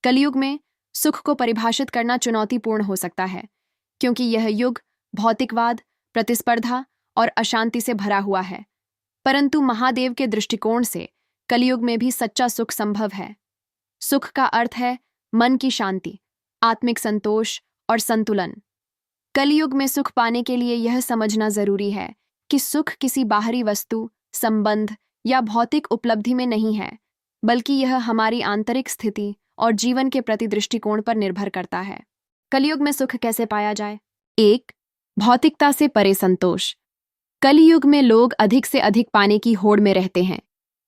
कलयुग में सुख को परिभाषित करना चुनौतीपूर्ण हो सकता है, क्योंकि यह युग भौतिकवाद, प्रतिस्पर्धा और अशांति से भरा हुआ है। परंतु महादेव के दृष्टिकोण से कलयुग में भी सच्चा सुख संभव है। सुख का अर्थ है मन की शांति, आत्मिक संतोष और संतुलन। कलयुग में सुख पाने के लिए यह समझना जरूरी है कि सुख किसी बाहरी वस्तु, संबंध या भौतिक उपलब्धि में नहीं है, बल्कि यह हमारी आंतरिक स्थिति और जीवन के प्रति दृष्टिकोण पर निर्भर करता है। कलयुग में सुख कैसे पाया जाए? 1. भौतिकता से परे संतोष। कलयुग में लोग अधिक से अधिक पाने की होड़ में रहते हैं,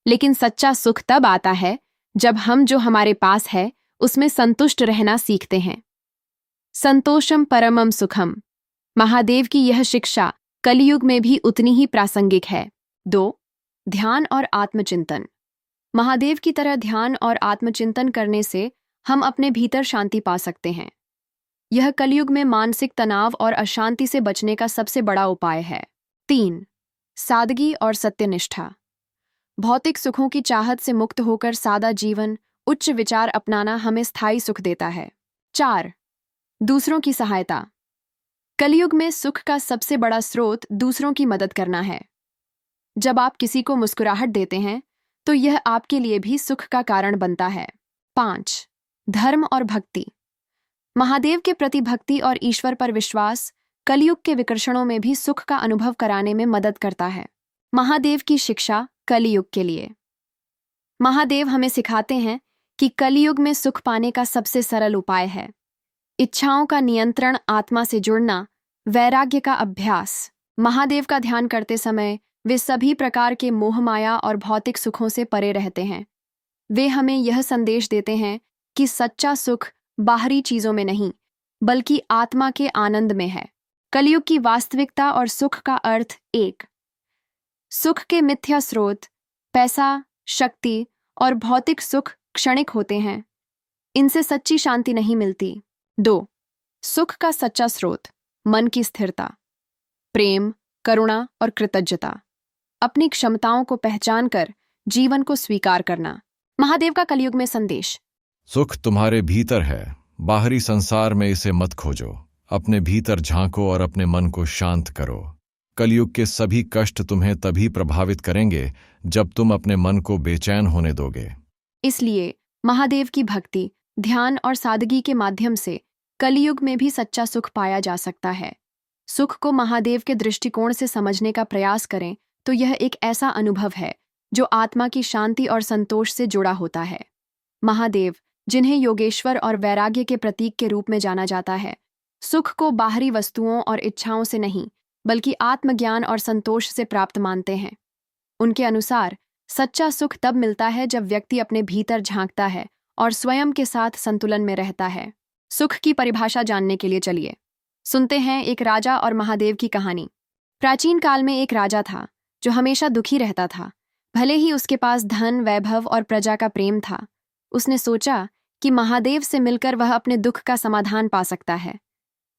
लेकिन सच्चा सुख तब आता है जब हम जो हमारे पास है उसमें संतुष्ट रहना सीखते हैं। संतोषम परमम सुखम। महादेव की यह शिक्षा कलयुग में भी उतनी ही प्रासंगिक है। 2. ध्यान और आत्मचिंतन। महादेव की तरह ध्यान और आत्मचिंतन करने से हम अपने भीतर शांति पा सकते हैं। यह कलयुग में मानसिक तनाव और अशांति से बचने का सबसे बड़ा उपाय है। 3. सादगी और सत्यनिष्ठा। भौतिक सुखों की चाहत से मुक्त होकर सादा जीवन, उच्च विचार अपनाना हमें स्थायी सुख देता है। 4. दूसरों की सहायता। कलयुग में सुख का सबसे बड़ा स्रोत दूसरों की मदद करना है। जब आप किसी को मुस्कुराहट देते हैं तो यह आपके लिए भी सुख का कारण बनता है। 5. धर्म और भक्ति। महादेव के प्रति भक्ति और ईश्वर पर विश्वास कलयुग के विकर्षणों में भी सुख का अनुभव कराने में मदद करता है। महादेव की शिक्षा कलयुग के लिए। महादेव हमें सिखाते हैं कि कलयुग में सुख पाने का सबसे सरल उपाय है इच्छाओं का नियंत्रण, आत्मा से जुड़ना, वैराग्य का अभ्यास। महादेव का ध्यान करते समय वे सभी प्रकार के मोह माया और भौतिक सुखों से परे रहते हैं। वे हमें यह संदेश देते हैं कि सच्चा सुख बाहरी चीजों में नहीं, बल्कि आत्मा के आनंद में है। कलयुग की वास्तविकता और सुख का अर्थ। 1. सुख के मिथ्या स्रोत, पैसा, शक्ति और भौतिक सुख क्षणिक होते हैं। इनसे सच्ची शांति नहीं मिलती। 2. सुख का सच्चा स्रोत, मन की स्थिरता, प्रेम, करुणा और कृतज्ञता। अपनी क्षमताओं को पहचान कर जीवन को स्वीकार करना। महादेव का कलयुग में संदेश। सुख तुम्हारे भीतर है, बाहरी संसार में इसे मत खोजो। अपने भीतर झांको और अपने मन को शांत करो। कलयुग के सभी कष्ट तुम्हें तभी प्रभावित करेंगे जब तुम अपने मन को बेचैन होने दोगे। इसलिए महादेव की भक्ति, ध्यान और सादगी के माध्यम से कलयुग में भी सच्चा सुख पाया जा सकता है। सुख को महादेव के दृष्टिकोण से समझने का प्रयास करें तो यह एक ऐसा अनुभव है जो आत्मा की शांति और संतोष से जुड़ा होता है। महादेव, जिन्हें योगेश्वर और वैराग्य के प्रतीक के रूप में जाना जाता है, सुख को बाहरी वस्तुओं और इच्छाओं से नहीं, बल्कि आत्मज्ञान और संतोष से प्राप्त मानते हैं। उनके अनुसार सच्चा सुख तब मिलता है जब व्यक्ति अपने भीतर झांकता है और स्वयं के साथ संतुलन में रहता है। सुख की परिभाषा जानने के लिए चलिए सुनते हैं एक राजा और महादेव की कहानी। प्राचीन काल में एक राजा था जो हमेशा दुखी रहता था। भले ही उसके पास धन, वैभव और प्रजा का प्रेम था, उसने सोचा कि महादेव से मिलकर वह अपने दुख का समाधान पा सकता है।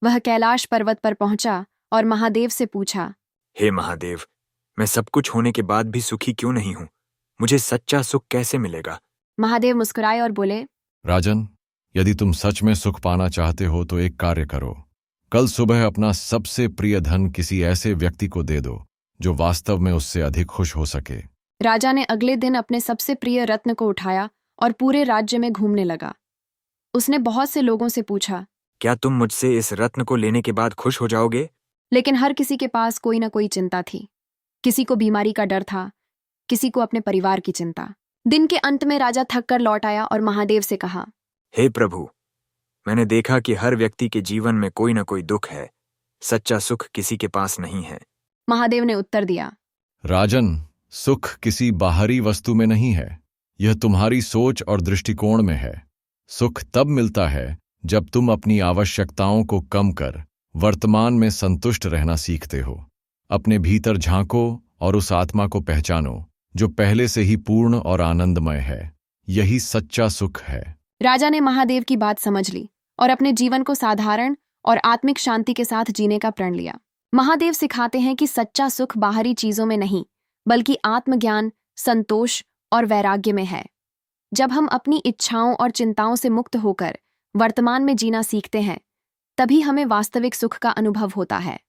वह कैलाश पर्वत पर पहुंचा और महादेव से पूछा, हे महादेव, मैं सब कुछ होने के बाद भी सुखी क्यों नहीं हूँ? मुझे सच्चा सुख कैसे मिलेगा? महादेव मुस्कुराए और बोले, राजन, यदि तुम सच में सुख पाना चाहते हो तो एक कार्य करो। कल सुबह अपना सबसे प्रिय धन किसी ऐसे व्यक्ति को दे दो जो वास्तव में उससे अधिक खुश हो सके। राजा ने अगले दिन अपने सबसे प्रिय रत्न को उठाया और पूरे राज्य में घूमने लगा। उसने बहुत से लोगों से पूछा, क्या तुम मुझसे इस रत्न को लेने के बाद खुश हो जाओगे? लेकिन हर किसी के पास कोई ना कोई चिंता थी। किसी को बीमारी का डर था, किसी को अपने परिवार की चिंता। दिन के अंत में राजा थक कर लौट आया और महादेव से कहा, हे प्रभु, मैंने देखा कि हर व्यक्ति के जीवन में कोई ना कोई दुख है। सच्चा सुख किसी के पास नहीं है। महादेव ने उत्तर दिया, राजन, सुख किसी बाहरी वस्तु में नहीं है, यह तुम्हारी सोच और दृष्टिकोण में है। सुख तब मिलता है जब तुम अपनी आवश्यकताओं को कम कर वर्तमान में संतुष्ट रहना सीखते हो। अपने भीतर झांको और उस आत्मा को पहचानो जो पहले से ही पूर्ण और आनंदमय है। यही सच्चा सुख है। राजा ने महादेव की बात समझ ली और अपने जीवन को साधारण और आत्मिक शांति के साथ जीने का प्रण लिया। महादेव सिखाते हैं कि सच्चा सुख बाहरी चीजों में नहीं, बल्कि आत्मज्ञान, संतोष और वैराग्य में है। जब हम अपनी इच्छाओं और चिंताओं से मुक्त होकर वर्तमान में जीना सीखते हैं, तभी हमें वास्तविक सुख का अनुभव होता है।